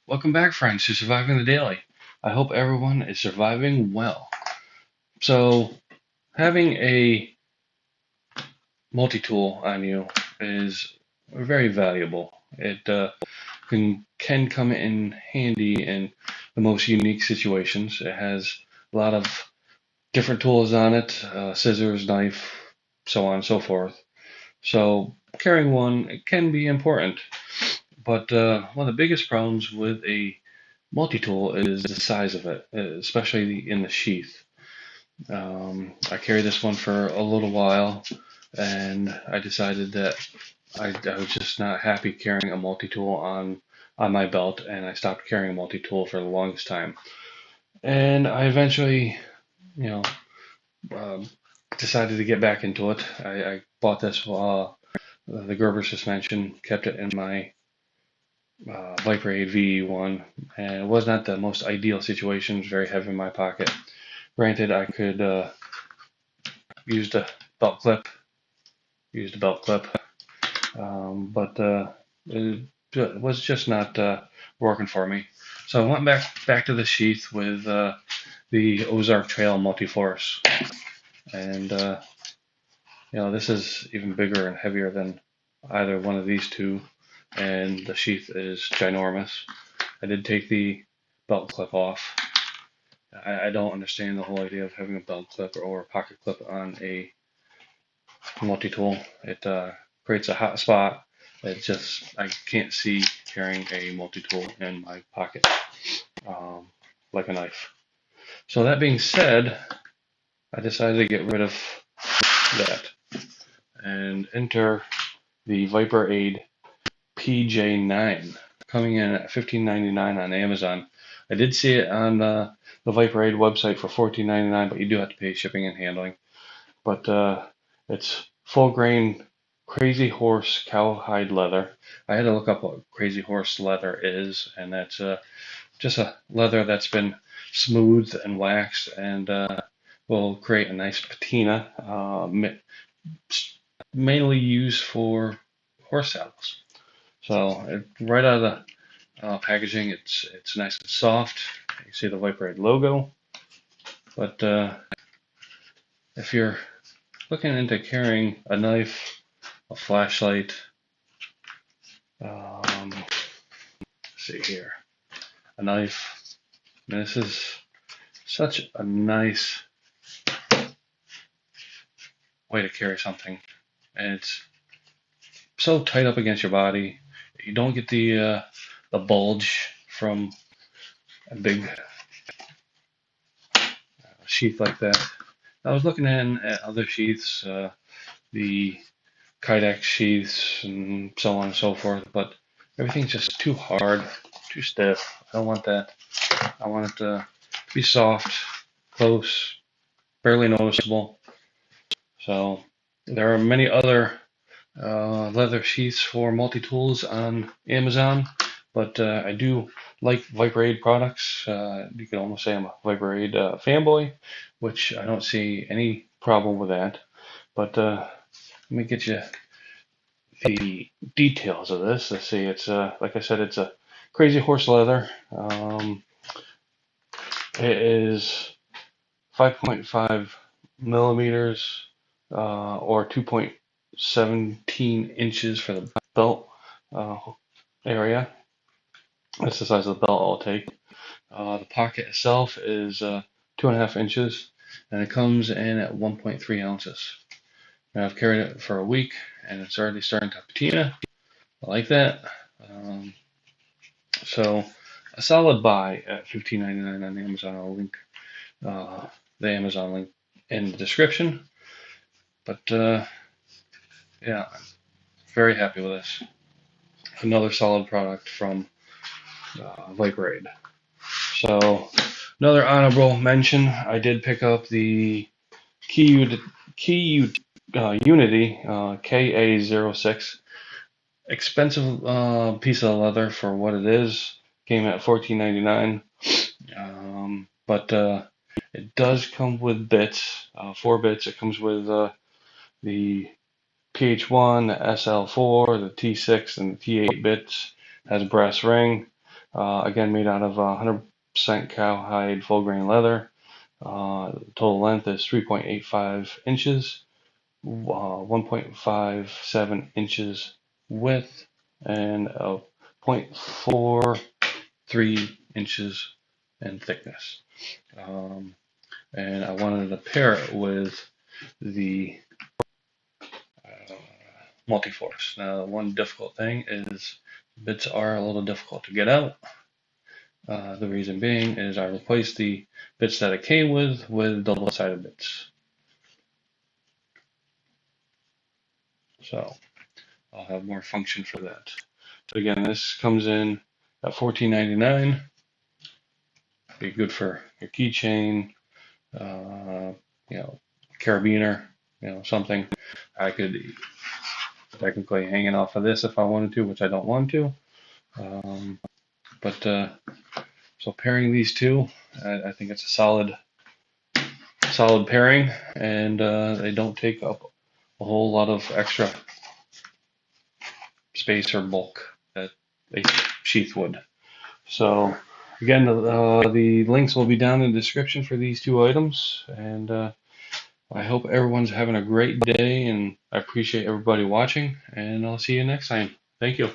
Welcome back, friends, to Surviving the Daily. I hope everyone is surviving well. So, having a multi-tool on you is very valuable. It can come in handy in the most unique situations. It has a lot of different tools on it, scissors, knife, so on and so forth. So, carrying one it can be important. But one of the biggest problems with a multi-tool is the size of it, especially in the sheath. I carried this one for a little while, and I decided that I was just not happy carrying a multi-tool on my belt, and I stopped carrying a multi-tool for the longest time. And I eventually, you know, um, decided to get back into it. I bought this the Gerber's suspension, kept it in my Viperade V1, and it was not the most ideal situation. It was very heavy in my pocket. Granted, I could use the belt clip, but it was just not working for me. So I went back to the sheath with the Ozark Trail Multi-Force, and this is even bigger and heavier than either one of these two, and the sheath is ginormous. I did take the belt clip off. I don't understand the whole idea of having a belt clip or a pocket clip on a multi-tool. It creates a hot spot. I can't see carrying a multi-tool in my pocket like a knife. So that being said, I decided to get rid of that and enter the Viperade PJ9, coming in at $15.99 on Amazon. I did see it on the Viperade website for $14.99, but you do have to pay shipping and handling. But it's full grain Crazy Horse cowhide leather. I had to look up what Crazy Horse leather is, and that's just a leather that's been smoothed and waxed and will create a nice patina, mainly used for horse saddles. So right out of the packaging, it's nice and soft. You see the Viperade logo, but if you're looking into carrying a knife, a flashlight, let's see here, a knife. And this is such a nice way to carry something, and it's so tight up against your body. You don't get the bulge from a big sheath like that. I was looking at other sheaths, the Kydex sheaths, and so on and so forth, but everything's just too hard, too stiff. I don't want that. I want it to be soft, close, barely noticeable. So there are many other leather sheaths for multi-tools on Amazon, but I do like Viperade products. You can almost say I'm a Viperade fanboy, which I don't see any problem with that. But let me get you the details of this. Let's see, it's like I said, it's a Crazy Horse leather. It is 5.5 millimeters or 2.17 inches for the belt area. That's the size of the belt I'll take. The pocket itself is 2.5 inches, and it comes in at 1.3 ounces. Now I've carried it for a week, and it's already starting to patina. I like that. So a solid buy at $15.99 on Amazon. I'll link the Amazon link in the description. But yeah, I'm very happy with this. Another solid product from Viperade. So another honorable mention, I did pick up the KeyUnity KA06. Expensive piece of leather for what it is. Came at $14.99. But it does come with bits, 4 bits. It comes with the PH1, the SL4, the T6, and the T8 bits. Has a brass ring. Again, made out of 100% cowhide full grain leather. Total length is 3.85 inches, 1.57 inches width, and 0.43 inches in thickness. And I wanted to pair it with the Multiforce. Now, one difficult thing is bits are a little difficult to get out. The reason being is I replaced the bits that it came with double-sided bits. So I'll have more function for that. So again, this comes in at $14.99. Be good for your keychain, carabiner, something. I could technically hang it off of this if I wanted to, which I don't want to. So pairing these two, I think it's a solid pairing, and they don't take up a whole lot of extra space or bulk that a sheath would. So again, the links will be down in the description for these two items, and I hope everyone's having a great day, and I appreciate everybody watching, and I'll see you next time. Thank you.